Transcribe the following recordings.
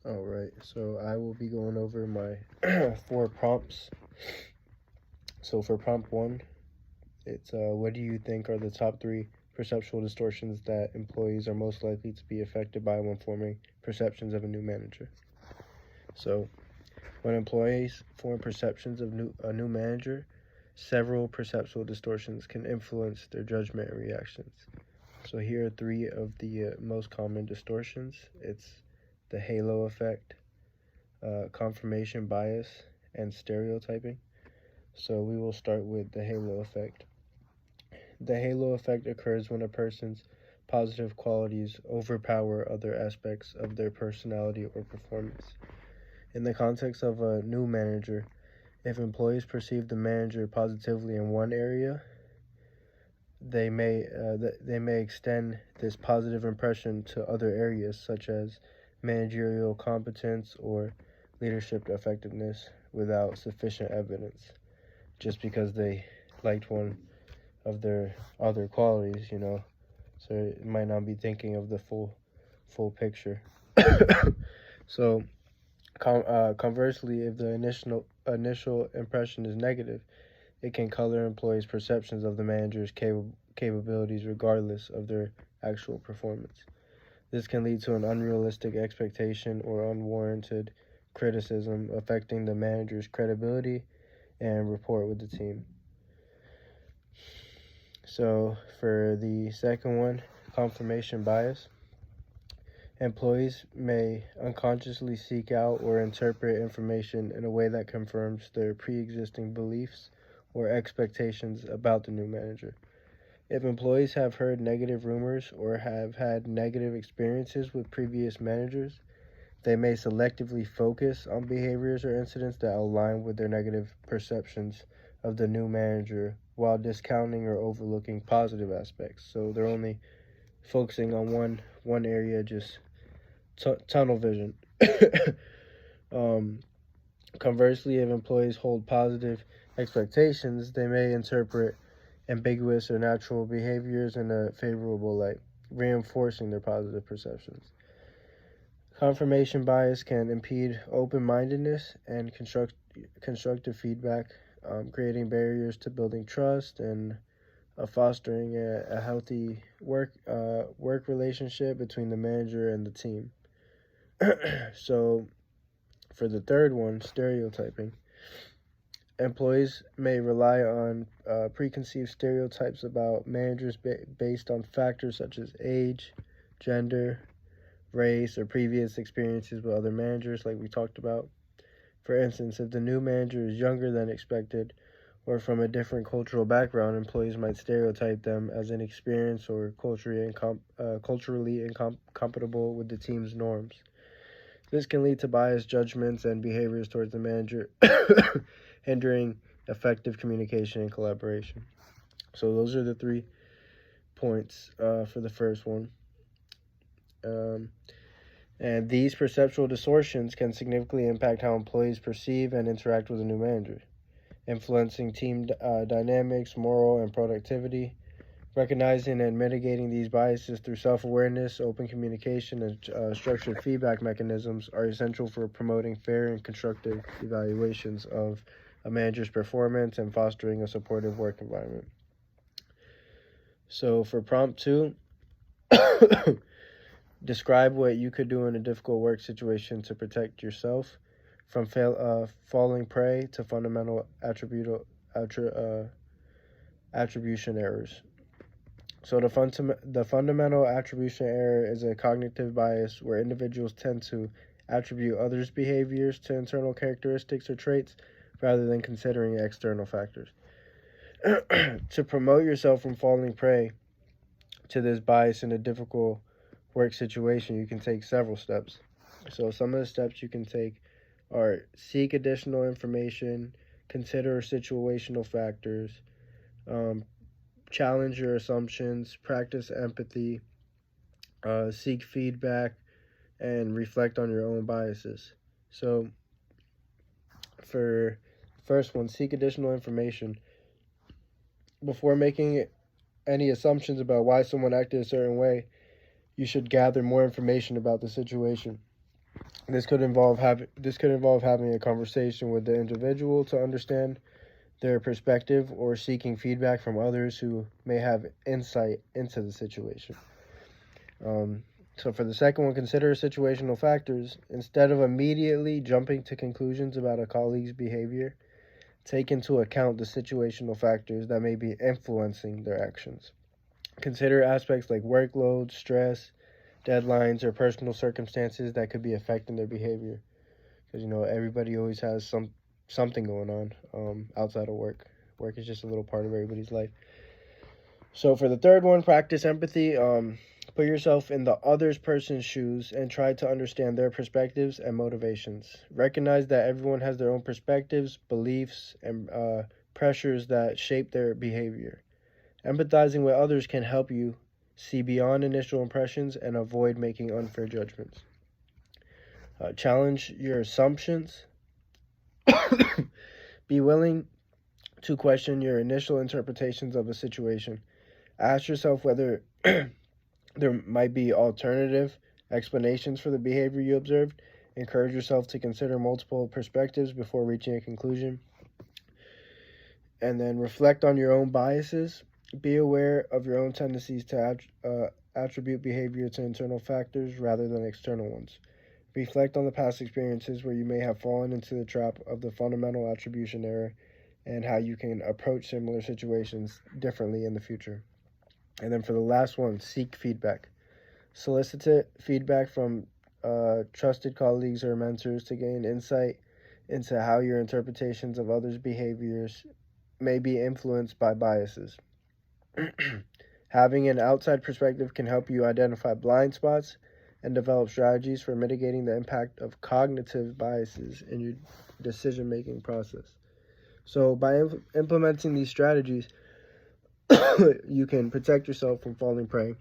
All right, so I will be going over my four prompts. So for prompt one, it's what do you think are the top three perceptual distortions that employees are most likely to be affected by when forming perceptions of a new manager? So when employees form perceptions of a new manager, several perceptual distortions can influence their judgment and reactions. So here are three of the most common distortions. It's the halo effect, confirmation bias, and stereotyping. So we will start with the halo effect. The halo effect occurs when a person's positive qualities overpower other aspects of their personality or performance. In the context of a new manager, if employees perceive the manager positively in one area, they may extend this positive impression to other areas such as managerial competence or leadership effectiveness without sufficient evidence, just because they liked one of their other qualities. So it might not be thinking of the full picture. So conversely, if the initial impression is negative, it can color employees' perceptions of the manager's capabilities regardless of their actual performance. This can lead to an unrealistic expectation or unwarranted criticism, affecting the manager's credibility and rapport with the team. So, for the second one, confirmation bias, employees may unconsciously seek out or interpret information in a way that confirms their pre existing beliefs or expectations about the new manager. If employees have heard negative rumors or have had negative experiences with previous managers, they may selectively focus on behaviors or incidents that align with their negative perceptions of the new manager while discounting or overlooking positive aspects. So they're only focusing on one area, just tunnel vision. um, Conversely, if employees hold positive expectations, they may interpret ambiguous or natural behaviors in a favorable light, reinforcing their positive perceptions. Confirmation bias can impede open mindedness and constructive feedback, creating barriers to building trust and fostering a healthy work relationship between the manager and the team. So, for the third one, stereotyping. Employees may rely on preconceived stereotypes about managers based on factors such as age, gender, race, or previous experiences with other managers, like we talked about. For instance, if the new manager is younger than expected or from a different cultural background, employees might stereotype them as inexperienced or culturally incompatible with the team's norms. This can lead to biased judgments and behaviors towards the manager, hindering effective communication and collaboration. So those are the 3 points for the first one. And these perceptual distortions can significantly impact how employees perceive and interact with a new manager, influencing team dynamics, morale, and productivity. Recognizing and mitigating these biases through self awareness, open communication, and structured feedback mechanisms are essential for promoting fair and constructive evaluations of a manager's performance and fostering a supportive work environment. So, for prompt two, describe what you could do in a difficult work situation to protect yourself from falling prey to fundamental attribution errors. So the fundamental attribution error is a cognitive bias where individuals tend to attribute others' behaviors to internal characteristics or traits rather than considering external factors. To promote yourself from falling prey to this bias in a difficult work situation, you can take several steps. So some of the steps you can take are seek additional information, consider situational factors, challenge your assumptions, practice empathy, seek feedback, and reflect on your own biases. So, for the first one, seek additional information. Before making any assumptions about why someone acted a certain way, you should gather more information about the situation. This could involve having a conversation with the individual to understand their perspective or seeking feedback from others who may have insight into the situation. So for the second one, consider situational factors. Instead of immediately jumping to conclusions about a colleague's behavior, take into account the situational factors that may be influencing their actions. Consider aspects like workload, stress, deadlines, or personal circumstances that could be affecting their behavior. Because everybody always has something going on outside of work. Work is just a little part of everybody's life. So for the third one, practice empathy. Put yourself in the other person's shoes and try to understand their perspectives and motivations. Recognize that everyone has their own perspectives, beliefs, and pressures that shape their behavior. Empathizing with others can help you see beyond initial impressions and avoid making unfair judgments. Challenge your assumptions. Be willing to question your initial interpretations of a situation. Ask yourself whether there might be alternative explanations for the behavior you observed. Encourage yourself to consider multiple perspectives before reaching a conclusion. And then reflect on your own biases. Be aware of your own tendencies to attribute behavior to internal factors rather than external ones. Reflect on the past experiences where you may have fallen into the trap of the fundamental attribution error and how you can approach similar situations differently in the future. And then for the last one, seek feedback. Solicit feedback from trusted colleagues or mentors to gain insight into how your interpretations of others' behaviors may be influenced by biases. Having an outside perspective can help you identify blind spots and develop strategies for mitigating the impact of cognitive biases in your decision-making process. So by implementing these strategies, you can protect yourself from falling prey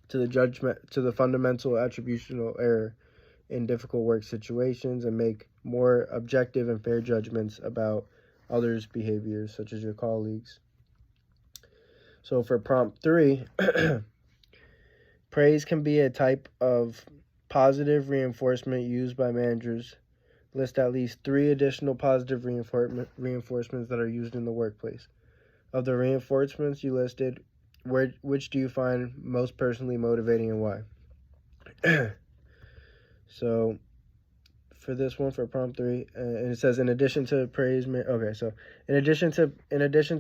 to the fundamental attributional error in difficult work situations and make more objective and fair judgments about others' behaviors, such as your colleagues. So for prompt 3, praise can be a type of positive reinforcement used by managers. List at least 3 additional positive reinforcements that are used in the workplace. Of the reinforcements you listed, which do you find most personally motivating and why? So for this one, for prompt 3, and it says in addition to praise. In addition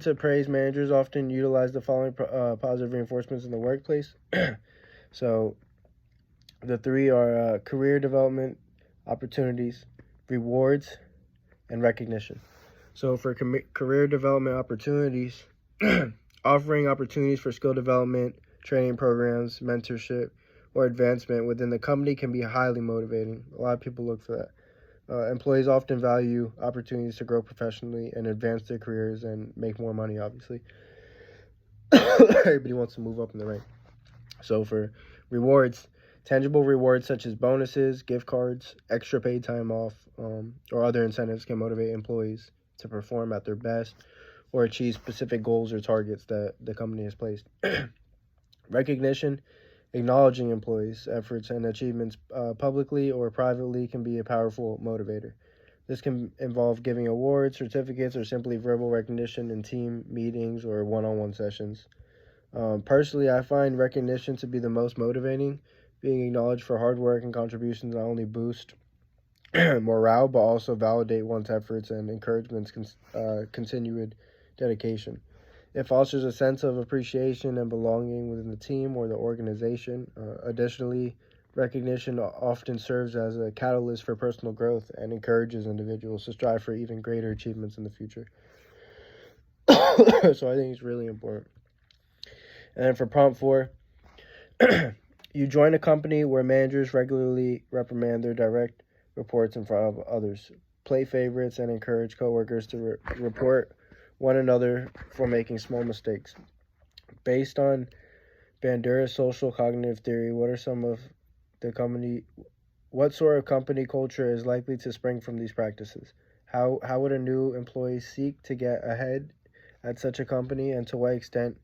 to praise, managers often utilize the following positive reinforcements in the workplace. So the 3 are career development opportunities, rewards, and recognition. So for career development opportunities, offering opportunities for skill development, training programs, mentorship, or advancement within the company can be highly motivating. A lot of people look for that. Employees often value opportunities to grow professionally and advance their careers and make more money, obviously. Everybody wants to move up in the rank. So for rewards, tangible rewards such as bonuses, gift cards, extra paid time off, or other incentives can motivate employees to perform at their best or achieve specific goals or targets that the company has placed. Recognition, acknowledging employees' efforts and achievements publicly or privately can be a powerful motivator. This can involve giving awards, certificates, or simply verbal recognition in team meetings or one-on-one sessions. Personally, I find recognition to be the most motivating. Being acknowledged for hard work and contributions not only boost morale, but also validate one's efforts and encouragements continued dedication. It fosters a sense of appreciation and belonging within the team or the organization. Additionally, recognition often serves as a catalyst for personal growth and encourages individuals to strive for even greater achievements in the future. So I think it's really important. And then for prompt 4, you join a company where managers regularly reprimand their direct reports in front of others, play favorites, and encourage coworkers to report one another for making small mistakes. Based on Bandura's social cognitive theory, what sort of company culture is likely to spring from these practices? How would a new employee seek to get ahead at such a company, and to what extent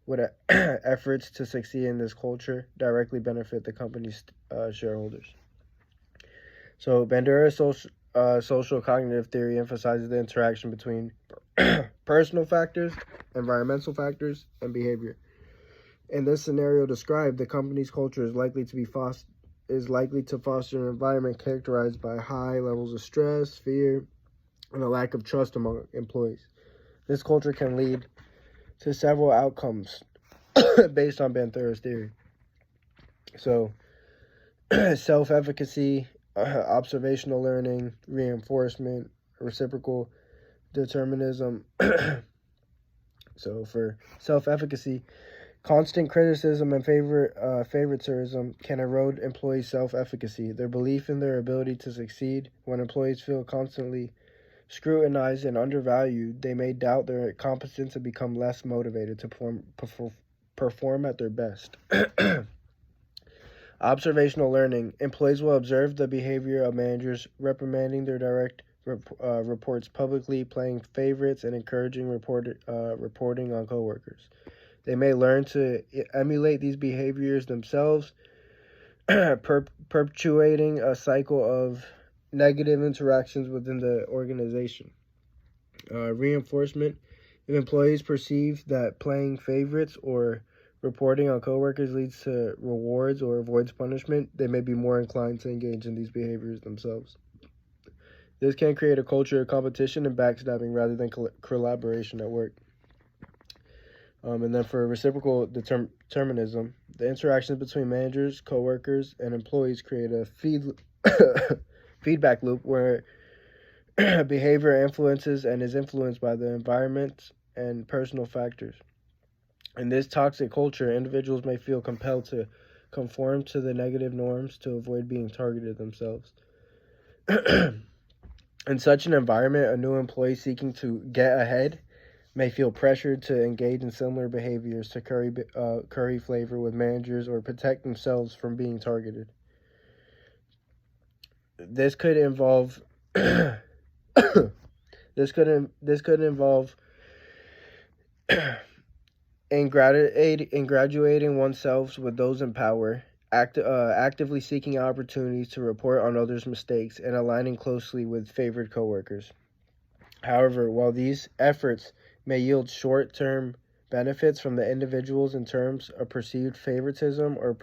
would efforts to succeed in this culture directly benefit the company's shareholders? So Bandura's social cognitive theory emphasizes the interaction between personal factors, environmental factors, and behavior. In this scenario described, the company's culture is likely to foster an environment characterized by high levels of stress, fear, and a lack of trust among employees. This culture can lead to several outcomes based on Bandura's theory. So, self-efficacy, observational learning, reinforcement, reciprocal determinism. So, for self-efficacy, constant criticism and favoritism can erode employees' self-efficacy, their belief in their ability to succeed. When employees feel constantly scrutinized and undervalued, they may doubt their competence and become less motivated to perform at their best. Observational learning. Employees will observe the behavior of managers, reprimanding their direct reports publicly, playing favorites, and encouraging reporting on coworkers. They may learn to emulate these behaviors themselves, perpetuating a cycle of negative interactions within the organization. Reinforcement. If employees perceive that playing favorites or reporting on coworkers leads to rewards or avoids punishment, they may be more inclined to engage in these behaviors themselves. This can create a culture of competition and backstabbing rather than collaboration at work. And then for reciprocal determinism, the interactions between managers, coworkers, and employees create a feedback loop where behavior influences and is influenced by the environment and personal factors. In this toxic culture, individuals may feel compelled to conform to the negative norms to avoid being targeted themselves. In such an environment, a new employee seeking to get ahead may feel pressured to engage in similar behaviors to curry flavor with managers or protect themselves from being targeted. This could involve this could involve in graduating oneself with those in power, actively seeking opportunities to report on others' mistakes, and aligning closely with favored coworkers. However, while these efforts may yield short-term benefits from the individuals in terms of perceived favoritism or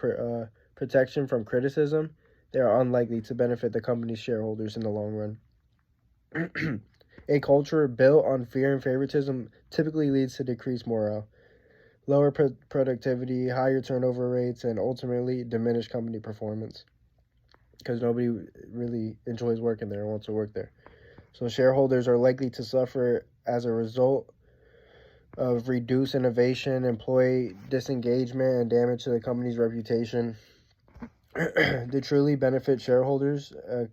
protection from criticism, they are unlikely to benefit the company's shareholders in the long run. A culture built on fear and favoritism typically leads to decreased morale, lower productivity, higher turnover rates, and ultimately diminished company performance because nobody really enjoys working there and wants to work there. So shareholders are likely to suffer as a result of reduced innovation, employee disengagement, and damage to the company's reputation. To truly benefit shareholders, a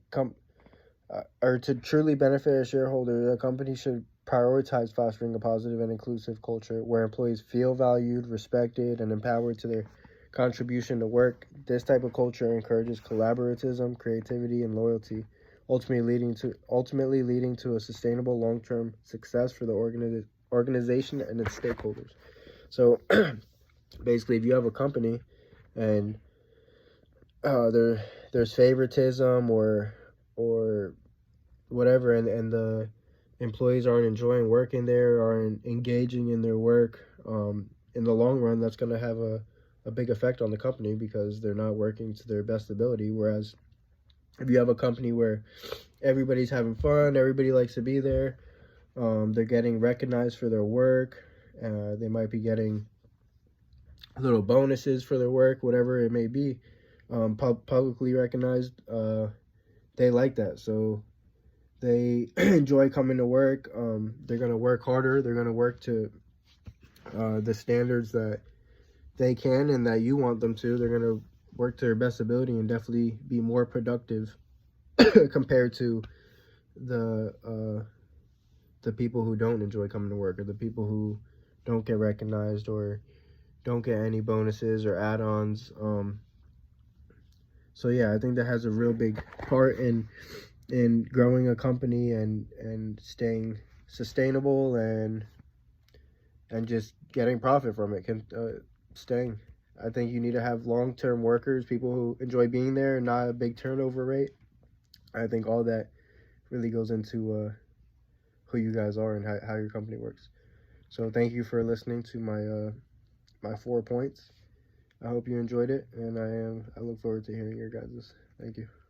company should prioritize fostering a positive and inclusive culture where employees feel valued, respected, and empowered to their contribution to work. This type of culture encourages collaboratism, creativity, and loyalty, ultimately leading to a sustainable long-term success for the organization and its stakeholders. So basically, if you have a company and there's favoritism or whatever, and the employees aren't enjoying working there, aren't engaging in their work, in the long run, that's going to have a big effect on the company because they're not working to their best ability. Whereas if you have a company where everybody's having fun, everybody likes to be there, they're getting recognized for their work, they might be getting little bonuses for their work, whatever it may be, publicly recognized, they like that. So they enjoy coming to work. They're going to work harder. They're going to work to the standards that they can and that you want them to. They're going to work to their best ability and definitely be more productive compared to the people who don't enjoy coming to work, or the people who don't get recognized or don't get any bonuses or add-ons. So yeah, I think that has a real big part in growing a company and staying sustainable and just getting profit from it. Staying. I think you need to have long-term workers, people who enjoy being there, and not a big turnover rate. I think all that really goes into who you guys are and how your company works. So thank you for listening to my 4 points. I hope you enjoyed it, and I look forward to hearing your guys's. Thank you.